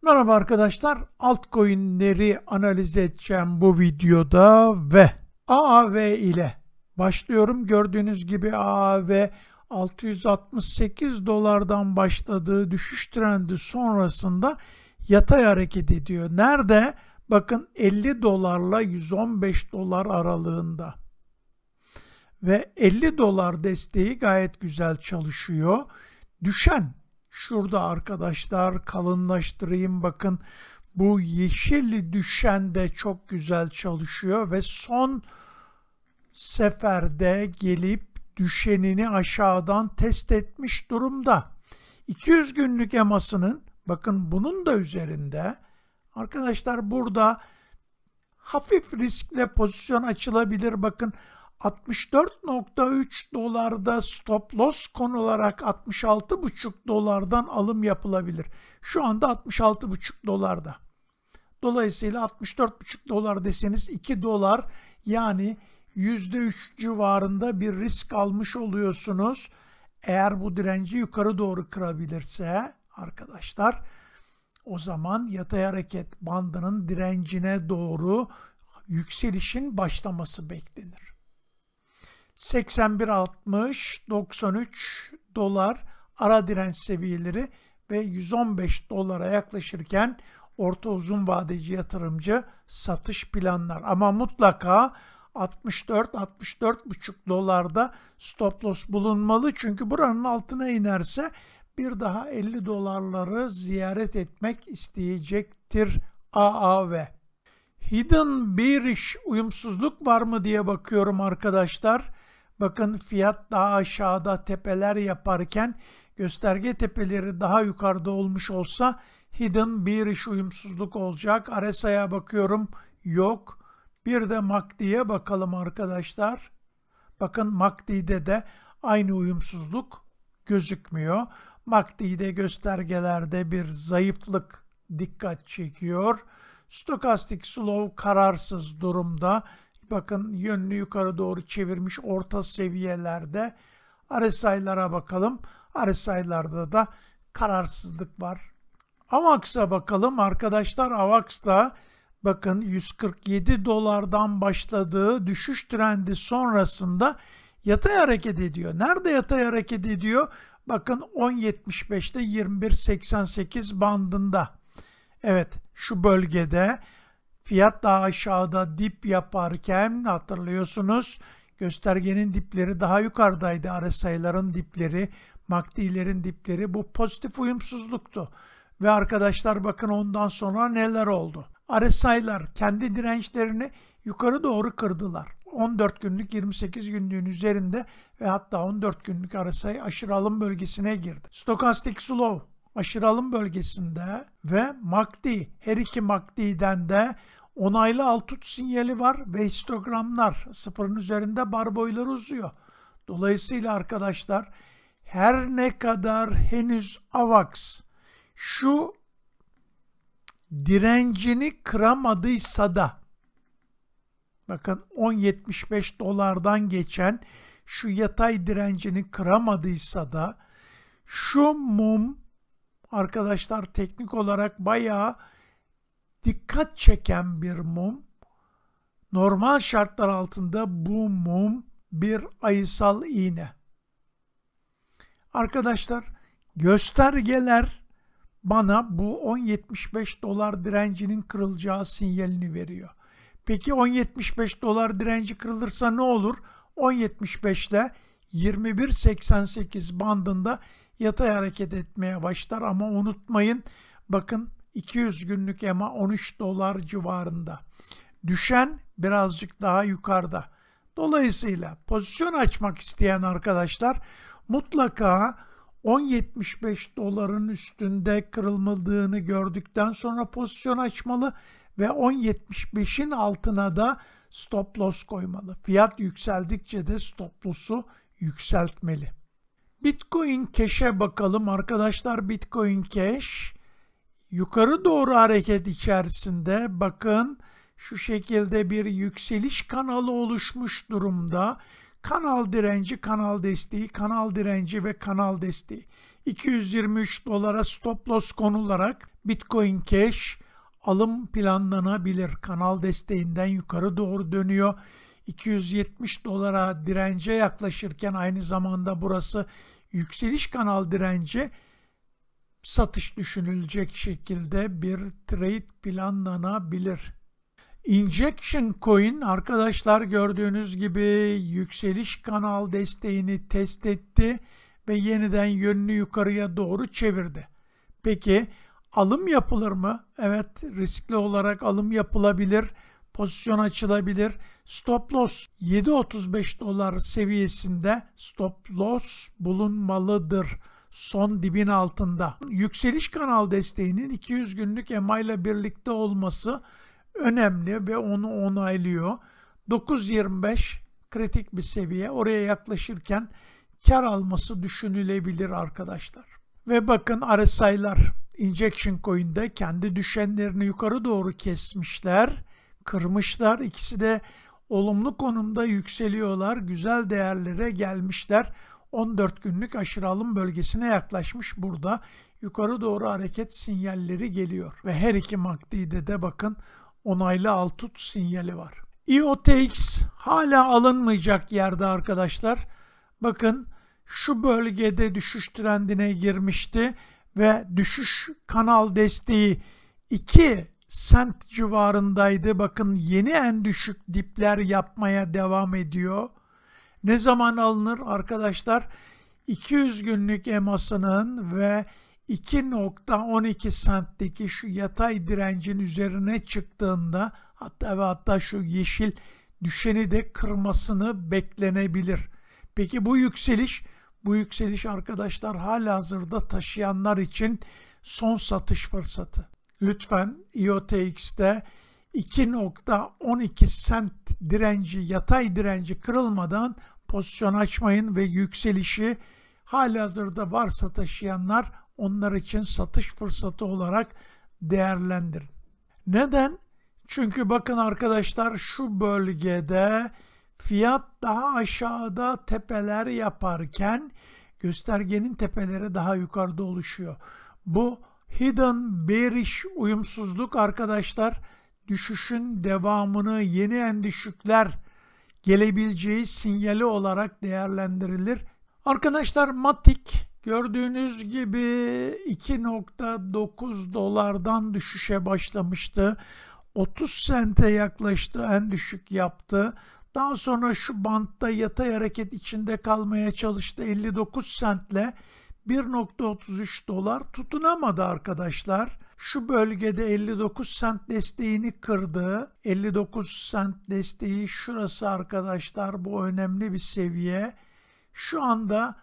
Merhaba arkadaşlar, altcoin'leri analiz edeceğim bu videoda ve AAV ile başlıyorum. Gördüğünüz gibi AAV 668 dolardan başladığı düşüş trendi sonrasında yatay hareket ediyor. Nerede? Bakın 50 dolarla 115 dolar aralığında. Ve 50 dolar desteği gayet güzel çalışıyor. Düşen şurada arkadaşlar, kalınlaştırayım, bakın bu yeşilli düşen de çok güzel çalışıyor ve son seferde gelip düşenini aşağıdan test etmiş durumda. 200 günlük EMA'sının bakın bunun da üzerinde arkadaşlar, burada hafif riskle pozisyon açılabilir. Bakın 64.3 dolarda stop loss konularak 66.5 dolardan alım yapılabilir. Şu anda 66.5 dolarda. Dolayısıyla 64.5 dolar deseniz 2 dolar, yani %3 civarında bir risk almış oluyorsunuz. Eğer bu direnci yukarı doğru kırabilirse arkadaşlar, o zaman yatay hareket bandının direncine doğru yükselişin başlaması beklenir. 81.60, 93 dolar ara direnç seviyeleri ve 115 dolara yaklaşırken orta uzun vadeci yatırımcı satış planlar. Ama mutlaka 64-64,5 dolarda stop loss bulunmalı. Çünkü buranın altına inerse bir daha 50 dolarları ziyaret etmek isteyecektir AAV. Hidden bearish uyumsuzluk var mı diye bakıyorum arkadaşlar. Bakın fiyat daha aşağıda tepeler yaparken gösterge tepeleri daha yukarıda olmuş olsa hidden bearish uyumsuzluk olacak. RSI'ye bakıyorum, yok. Bir de MACD'ye bakalım arkadaşlar. Bakın MACD'de de aynı uyumsuzluk gözükmüyor. MACD'de göstergelerde bir zayıflık dikkat çekiyor. Stokastik slow kararsız durumda. Bakın yönünü yukarı doğru çevirmiş orta seviyelerde. RSI'lara bakalım. RSI'larda da kararsızlık var. AVAX'a bakalım arkadaşlar. AVAX'da bakın 147 dolardan başladığı düşüş trendi sonrasında yatay hareket ediyor. Nerede yatay hareket ediyor? Bakın 10.75'te 21.88 bandında. Evet, şu bölgede fiyat daha aşağıda dip yaparken hatırlıyorsunuz, göstergenin dipleri daha yukarıdaydı. RSI'ların dipleri, MACD'lerin dipleri, bu pozitif uyumsuzluktu. Ve arkadaşlar bakın ondan sonra neler oldu? RSI'lar kendi dirençlerini yukarı doğru kırdılar. 14 günlük 28 günlüğün üzerinde ve hatta 14 günlük RSI aşırı alım bölgesine girdi. Stokastik slow aşırı alım bölgesinde ve MACD, her iki MACD'den de onaylı alt tut sinyali var ve histogramlar sıfırın üzerinde, bar boyları uzuyor. Dolayısıyla arkadaşlar, her ne kadar henüz AVAX şu direncini kıramadıysa da, bakın 10.75 dolardan geçen şu yatay direncini kıramadıysa da, şu mum arkadaşlar teknik olarak bayağı dikkat çeken bir mum. Normal şartlar altında bu mum bir ayısal iğne. Arkadaşlar, göstergeler bana bu 10.75 dolar direncinin kırılacağı sinyalini veriyor. Peki 10.75 dolar direnci kırılırsa ne olur? 10.75 ile 21.88 bandında yatay hareket etmeye başlar ama unutmayın, bakın 200 günlük EMA 13 dolar civarında. Düşen birazcık daha yukarıda. Dolayısıyla pozisyon açmak isteyen arkadaşlar mutlaka 10.75 doların üstünde kırılmadığını gördükten sonra pozisyon açmalı ve 10.75'in altına da stop loss koymalı. Fiyat yükseldikçe de stop loss'u yükseltmeli. Bitcoin Cash'e bakalım arkadaşlar. Bitcoin Cash yukarı doğru hareket içerisinde, bakın şu şekilde bir yükseliş kanalı oluşmuş durumda. Kanal direnci, kanal desteği, kanal direnci ve kanal desteği. 223 dolara stop loss konularak Bitcoin Cash alım planlanabilir. Kanal desteğinden yukarı doğru dönüyor. 270 dolara dirence yaklaşırken aynı zamanda burası yükseliş kanal direnci, satış düşünülecek şekilde bir trade planlanabilir. Injection Coin arkadaşlar gördüğünüz gibi yükseliş kanal desteğini test etti ve yeniden yönünü yukarıya doğru çevirdi. Peki alım yapılır mı? Evet, riskli olarak alım yapılabilir. Pozisyon açılabilir. Stop loss 7.35 dolar seviyesinde stop loss bulunmalıdır. Son dibin altında. Yükseliş kanal desteğinin 200 günlük EMA ile birlikte olması önemli ve onu onaylıyor. 9.25 kritik bir seviye. Oraya yaklaşırken kar alması düşünülebilir arkadaşlar. Ve bakın RSI'lar Injection Coin'de kendi düşenlerini yukarı doğru kesmişler, kırmışlar. İkisi de olumlu konumda yükseliyorlar. Güzel değerlere gelmişler. 14 günlük aşırı alım bölgesine yaklaşmış burada. Yukarı doğru hareket sinyalleri geliyor. Ve her iki MACD'de de bakın onaylı al tut sinyali var. IOTX hala alınmayacak yerde arkadaşlar. Bakın şu bölgede düşüş trendine girmişti ve düşüş kanal desteği 2 sent civarındaydı. Bakın yeni en düşük dipler yapmaya devam ediyor. Ne zaman alınır arkadaşlar? 200 günlük EMA'sının ve 2.12 sentteki şu yatay direncin üzerine çıktığında hatta şu yeşil düşeni de kırmasını beklenebilir. Peki bu yükseliş arkadaşlar halihazırda taşıyanlar için son satış fırsatı. Lütfen IOTX'te 2.12 sent direnci, yatay direnci kırılmadan pozisyon açmayın ve yükselişi halihazırda varsa taşıyanlar onlar için satış fırsatı olarak değerlendirin. Neden? Çünkü bakın arkadaşlar şu bölgede fiyat daha aşağıda tepeler yaparken göstergenin tepeleri daha yukarıda oluşuyor. Bu hidden bearish uyumsuzluk arkadaşlar düşüşün devamını, yeni en düşükler gelebileceği sinyali olarak değerlendirilir. Arkadaşlar Matic gördüğünüz gibi 2.9 dolardan düşüşe başlamıştı. 30 sente yaklaştı, en düşük yaptı. Daha sonra şu bantta yatay hareket içinde kalmaya çalıştı. 59 sentle 1.33 dolar tutunamadı arkadaşlar. Şu bölgede 59 sent desteğini kırdı. 59 sent desteği şurası arkadaşlar. Bu önemli bir seviye. Şu anda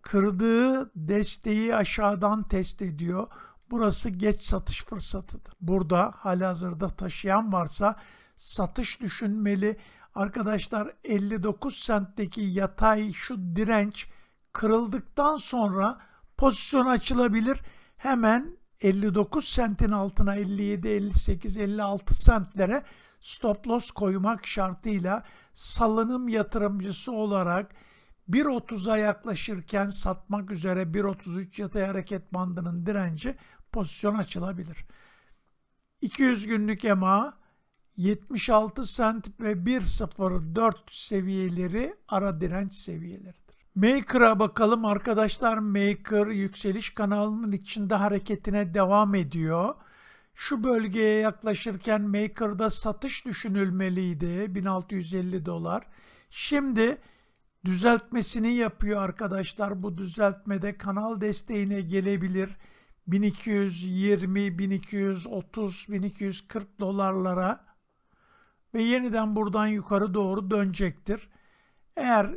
kırdığı desteği aşağıdan test ediyor. Burası geç satış fırsatıdır. Burada halihazırda taşıyan varsa satış düşünmeli. Arkadaşlar 59 sentteki yatay şu direnç kırıldıktan sonra pozisyon açılabilir. Hemen 59 sentin altına 57, 58, 56 sentlere stop loss koymak şartıyla salınım yatırımcısı olarak 1.30'a yaklaşırken satmak üzere 1.33 yatay hareket bandının direnci pozisyon açılabilir. 200 günlük EMA 76 sent ve 1.04 seviyeleri ara direnç seviyeleridir. Maker'a bakalım arkadaşlar. Maker yükseliş kanalının içinde hareketine devam ediyor. Şu bölgeye yaklaşırken Maker'da satış düşünülmeliydi. 1650 dolar. Şimdi düzeltmesini yapıyor arkadaşlar. Bu düzeltmede kanal desteğine gelebilir. 1220, 1230, 1240 dolarlara ve yeniden buradan yukarı doğru dönecektir. Eğer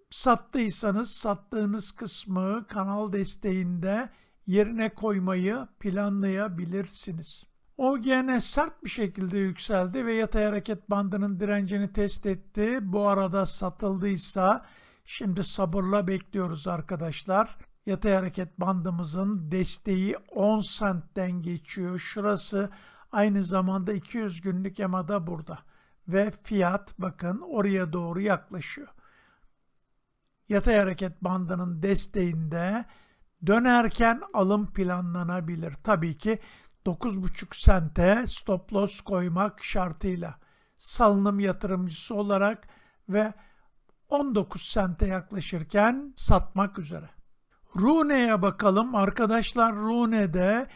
sattıysanız sattığınız kısmı kanal desteğinde yerine koymayı planlayabilirsiniz. O gene sert bir şekilde yükseldi ve yatay hareket bandının direncini test etti. Bu arada satıldıysa şimdi sabırla bekliyoruz arkadaşlar. Yatay hareket bandımızın desteği 10 sentten geçiyor. Şurası aynı zamanda 200 günlük EMA'da burada. Ve fiyat bakın oraya doğru yaklaşıyor. Yatay hareket bandının desteğinde dönerken alım planlanabilir. Tabii ki 9,5 sente stop loss koymak şartıyla. Salınım yatırımcısı olarak ve 19 sente yaklaşırken satmak üzere. Rune'ye bakalım. Arkadaşlar Rune'de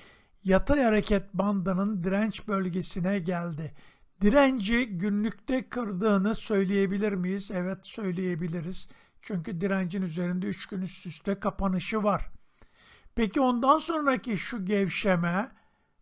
yatay hareket bandının direnç bölgesine geldi. Direnci günlükte kırdığını söyleyebilir miyiz? Evet, söyleyebiliriz. Çünkü direncin üzerinde 3 gün üst üste kapanışı var. Peki ondan sonraki şu gevşeme,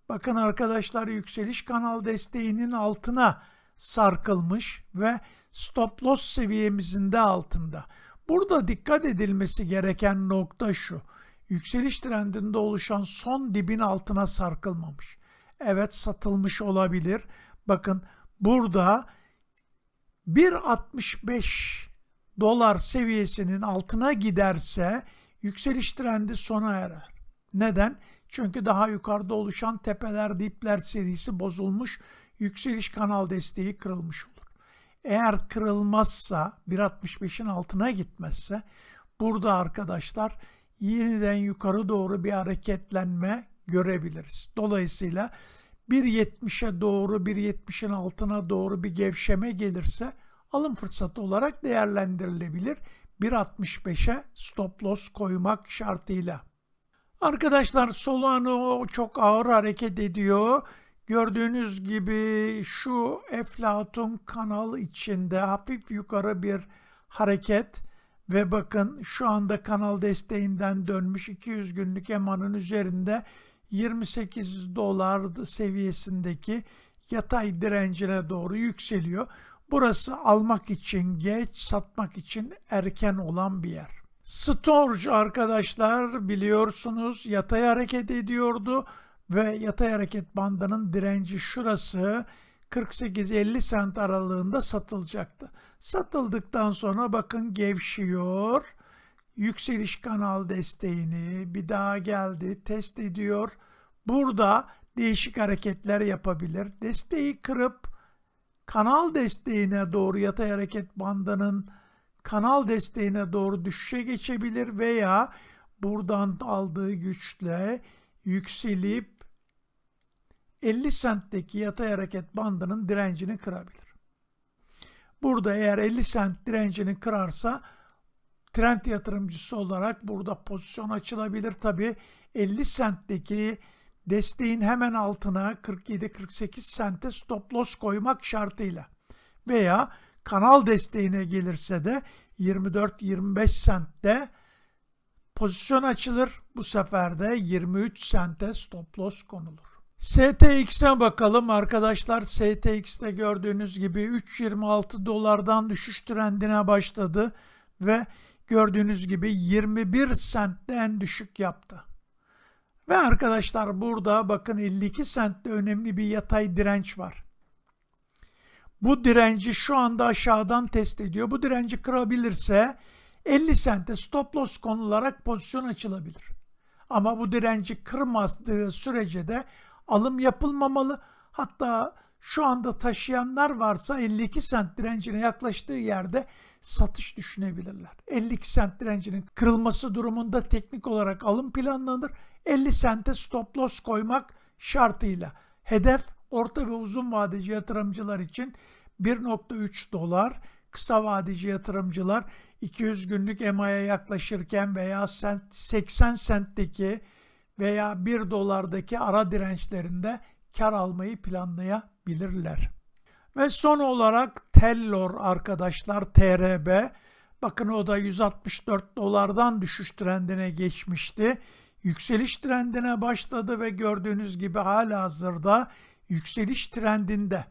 bakın arkadaşlar, yükseliş kanal desteğinin altına sarkılmış ve stop loss seviyemizin de altında. Burada dikkat edilmesi gereken nokta şu: yükseliş trendinde oluşan son dibin altına sarkılmamış. Evet, satılmış olabilir. Bakın burada 1.65 dolar seviyesinin altına giderse yükseliş trendi sona erer. Neden? Çünkü daha yukarıda oluşan tepeler dipler serisi bozulmuş, yükseliş kanal desteği kırılmış olur. Eğer kırılmazsa, 1.65'in altına gitmezse, burada arkadaşlar yeniden yukarı doğru bir hareketlenme görebiliriz. Dolayısıyla 1.70'e doğru, 1.70'in altına doğru bir gevşeme gelirse alım fırsatı olarak değerlendirilebilir. 1.65'e stop loss koymak şartıyla. Arkadaşlar Solano çok ağır hareket ediyor. Gördüğünüz gibi şu Eflatun kanal içinde hafif yukarı bir hareket ve bakın şu anda kanal desteğinden dönmüş 200 günlük EMA'nın üzerinde 28 dolar seviyesindeki yatay direncine doğru yükseliyor. Burası almak için geç, satmak için erken olan bir yer. Storage arkadaşlar biliyorsunuz yatay hareket ediyordu ve yatay hareket bandının direnci şurası 48-50 sent aralığında satılacaktı. Satıldıktan sonra bakın gevşiyor. Yükseliş kanal desteğini bir daha geldi, test ediyor. Burada değişik hareketler yapabilir. Desteği kırıp kanal desteğine doğru, yatay hareket bandının kanal desteğine doğru düşüşe geçebilir veya buradan aldığı güçle yükselip 50 sentteki yatay hareket bandının direncini kırabilir. Burada eğer 50 sent direncini kırarsa trend yatırımcısı olarak burada pozisyon açılabilir. Tabi 50 sentteki desteğin hemen altına 47-48 sente stop loss koymak şartıyla veya kanal desteğine gelirse de 24-25 sentte pozisyon açılır. Bu sefer de 23 sente stop loss konulur. STX'e bakalım arkadaşlar. STX'te gördüğünüz gibi 3.26 dolardan düşüş trendine başladı ve gördüğünüz gibi 21 sentte en düşük yaptı. Ve arkadaşlar burada bakın 52 sentte önemli bir yatay direnç var. Bu direnci şu anda aşağıdan test ediyor. Bu direnci kırabilirse 50 sente stop loss konularak pozisyon açılabilir. Ama bu direnci kırmadığı sürece de alım yapılmamalı. Hatta şu anda taşıyanlar varsa 52 sent direncine yaklaştığı yerde satış düşünebilirler. 52 sent direncinin kırılması durumunda teknik olarak alım planlanır. 50 sente stop loss koymak şartıyla. Hedef orta ve uzun vadeci yatırımcılar için 1.3 dolar, kısa vadeci yatırımcılar 200 günlük EMA'ya yaklaşırken veya 80 sentteki veya 1 dolardaki ara dirençlerinde kar almayı planlayabilirler. Ve son olarak Tellor arkadaşlar, TRB. Bakın o da 164 dolardan düşüş trendine geçmişti. Yükseliş trendine başladı ve gördüğünüz gibi halihazırda yükseliş trendinde.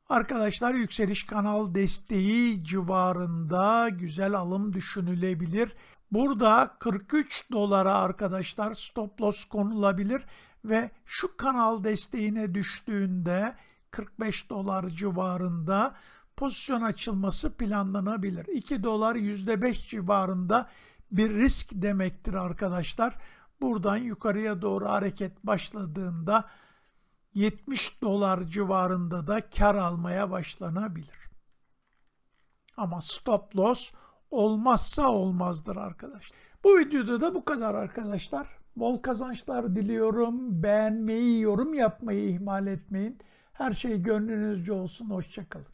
Arkadaşlar yükseliş kanal desteği civarında güzel alım düşünülebilir. Burada 43 dolara arkadaşlar stop loss konulabilir ve şu kanal desteğine düştüğünde 45 dolar civarında pozisyon açılması planlanabilir. 2 dolar %5 civarında bir risk demektir arkadaşlar. Buradan yukarıya doğru hareket başladığında 70 dolar civarında da kar almaya başlanabilir. Ama stop loss olmazsa olmazdır arkadaşlar. Bu videoda da bu kadar arkadaşlar. Bol kazançlar diliyorum. Beğenmeyi, yorum yapmayı ihmal etmeyin. Her şey gönlünüzce olsun. Hoşça kalın.